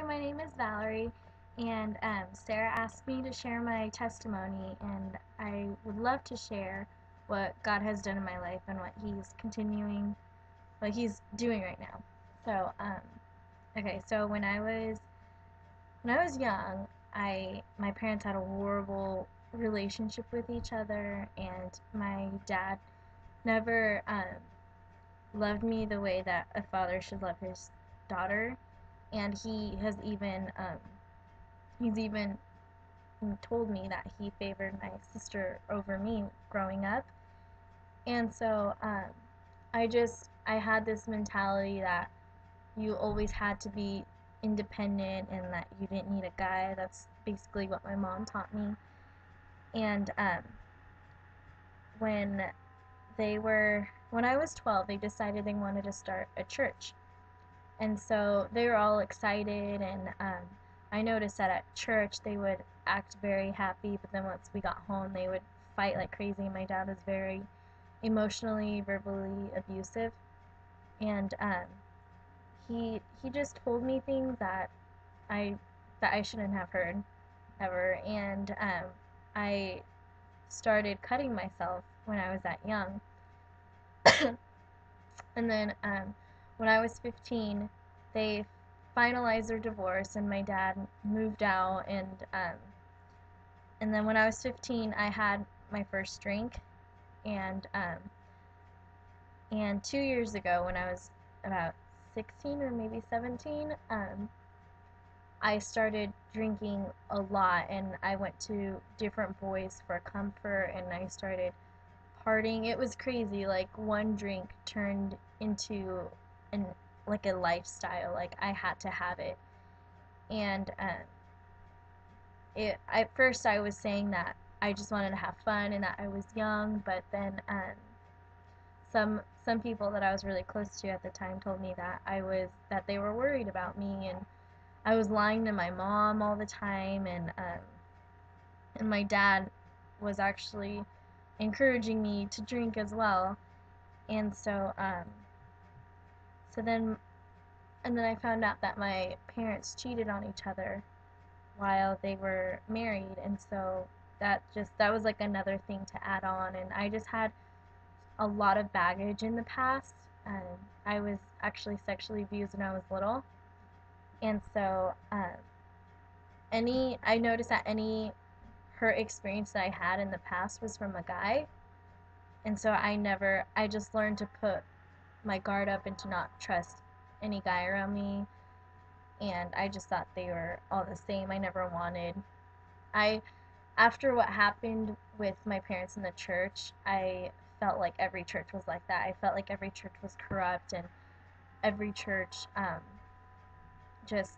my name is Valerie, and Sarah asked me to share my testimony, and I would love to share what God has done in my life and what He's doing right now. So, okay, so when I was young, my parents had a horrible relationship with each other, and my dad never loved me the way that a father should love his daughter, and he's even told me that he favored my sister over me growing up. And so I had this mentality that you always had to be independent and that you didn't need a guy. That's basically what my mom taught me. And when when I was 12, they decided they wanted to start a church. And so they were all excited, and I noticed that at church they would act very happy, but then once we got home, they would fight like crazy. My dad was very emotionally, verbally abusive, and he just told me things I that I shouldn't have heard ever, and I started cutting myself when I was that young. And then when I was 15, they finalized their divorce, and my dad moved out. And then when I was 15, I had my first drink, and 2 years ago, when I was about 16 or maybe 17, I started drinking a lot, and I went to different boys for comfort, and I started partying. It was crazy. Like, one drink turned into an like a lifestyle. Like, I had to have it. And at first I was saying that I just wanted to have fun and that I was young, but then some people that I was really close to at the time told me that they were worried about me, and I was lying to my mom all the time, and my dad was actually encouraging me to drink as well. And so then and then I found out that my parents cheated on each other while they were married, and so that was like another thing to add on. And I just had a lot of baggage in the past. I was actually sexually abused when I was little, and so I noticed that any hurt experience that I had in the past was from a guy, and so I just learned to put my guard up and to not trust any guy around me, and I just thought they were all the same. I never wanted I After what happened with my parents in the church, I felt like every church was like that. I felt like every church was corrupt, and every church just,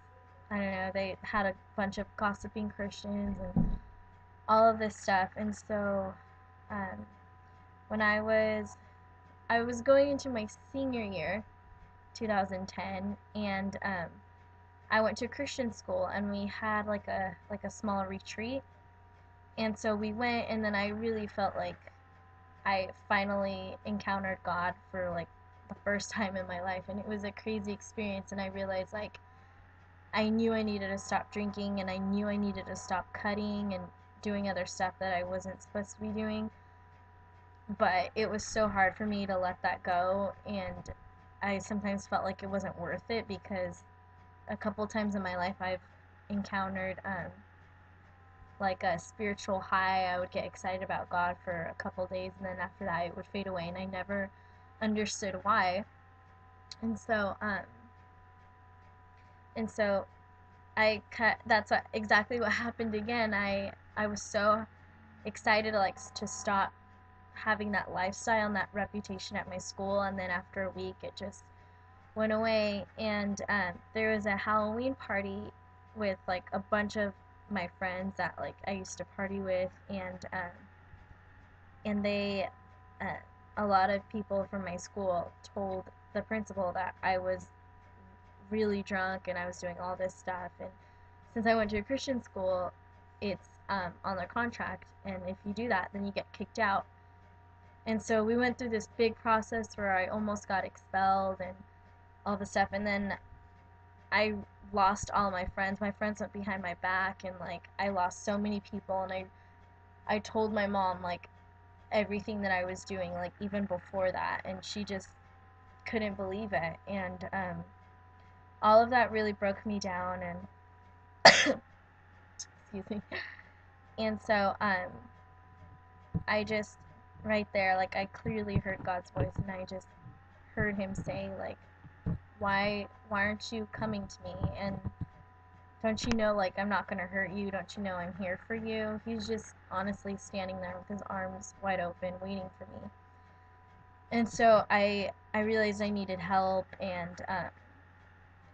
I don't know, they had a bunch of gossiping Christians and all of this stuff. And so um, when I was going into my senior year, 2010, and I went to a Christian school, and we had like a small retreat. And so we went, and then I really felt like I finally encountered God for like the first time in my life, and it was a crazy experience. And I realized, like, I knew I needed to stop drinking, and I knew I needed to stop cutting and doing other stuff that I wasn't supposed to be doing. But it was so hard for me to let that go, and I sometimes felt like it wasn't worth it, because a couple times in my life I've encountered like a spiritual high. I would get excited about God for a couple days, and then after that it would fade away, and I never understood why. And so and so I cut that's exactly what happened again. I was so excited to stop having that lifestyle and that reputation at my school, and then after a week it just went away. And there was a Halloween party with like a bunch of my friends that like I used to party with, and they a lot of people from my school told the principal that I was really drunk and I was doing all this stuff. And since I went to a Christian school, it's on their contract, and if you do that, then you get kicked out. And so we went through this big process where I almost got expelled and all the stuff. And then I lost all my friends. My friends went behind my back, and like I lost so many people, and I told my mom like everything that I was doing, like even before that, and she just couldn't believe it. And all of that really broke me down, and excuse me. And so I just right there, like I clearly heard God's voice, and I just heard Him say like, why aren't you coming to me? And don't you know, like, I'm not gonna hurt you? Don't you know I'm here for you? He's just honestly standing there with his arms wide open, waiting for me. And so I realized I needed help, and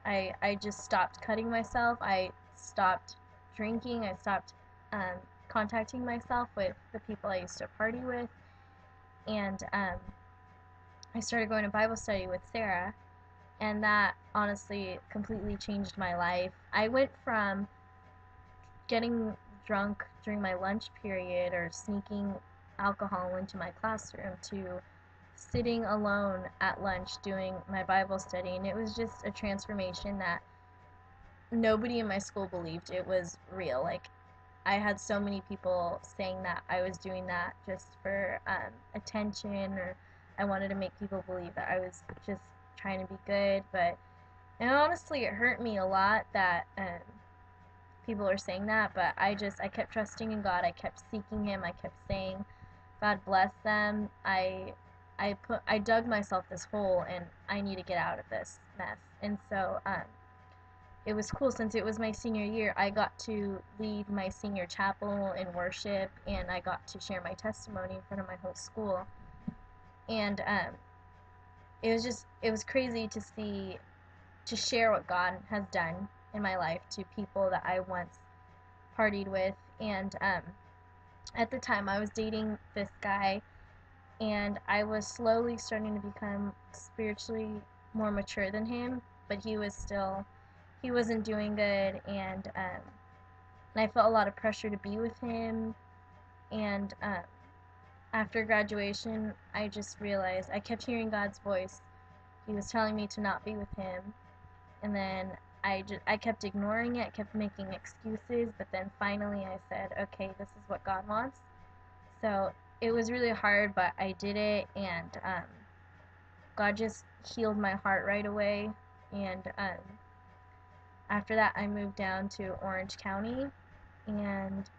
I just stopped cutting myself. I stopped drinking. I stopped um, contacting myself with the people I used to party with, and I started going to Bible study with Sarah, and that honestly completely changed my life. I went from getting drunk during my lunch period or sneaking alcohol into my classroom to sitting alone at lunch doing my Bible study, and it was just a transformation that nobody in my school believed it was real. Like, I had so many people saying that I was doing that just for attention, or I wanted to make people believe that I was just trying to be good. But and honestly, it hurt me a lot that people are saying that. But I kept trusting in God. I kept seeking Him. I kept saying, God bless them. I dug myself this hole, and I need to get out of this mess. And so it was cool since it was my senior year. I got to lead my senior chapel in worship, and I got to share my testimony in front of my whole school. And it was crazy to see, to share what God has done in my life to people that I once partied with. And at the time, I was dating this guy, and I was slowly starting to become spiritually more mature than him, but he wasn't doing good, and I felt a lot of pressure to be with him. And after graduation, I just realized I kept hearing God's voice. He was telling me to not be with him, and then I kept ignoring it, kept making excuses, but then finally I said, okay, this is what God wants. So it was really hard, but I did it, and God just healed my heart right away. And after that, I moved down to Orange County, and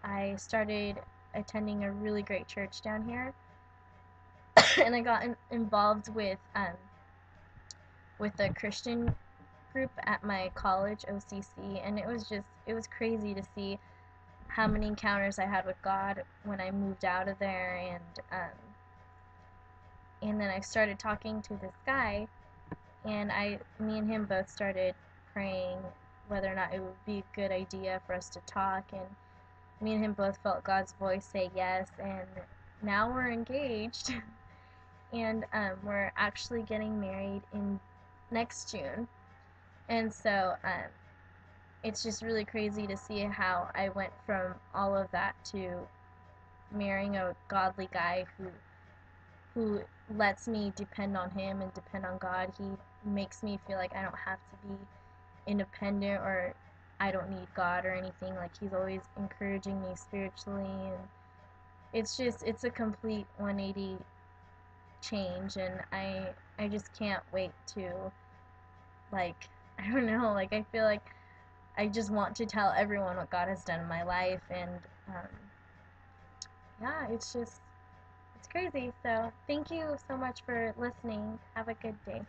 I started attending a really great church down here. And I got involved with a Christian group at my college, OCC, and it was crazy to see how many encounters I had with God when I moved out of there. And then I started talking to this guy, and me and him both started praying whether or not it would be a good idea for us to talk, and me and him both felt God's voice say yes, and now we're engaged. And we're actually getting married in next June. And so it's just really crazy to see how I went from all of that to marrying a godly guy who lets me depend on him and depend on God. He makes me feel like I don't have to be independent, or I don't need God or anything. Like, he's always encouraging me spiritually, and it's a complete 180 change. And I just can't wait to, like, I don't know, like, I feel like I just want to tell everyone what God has done in my life. And um, yeah, it's crazy. So thank you so much for listening. Have a good day.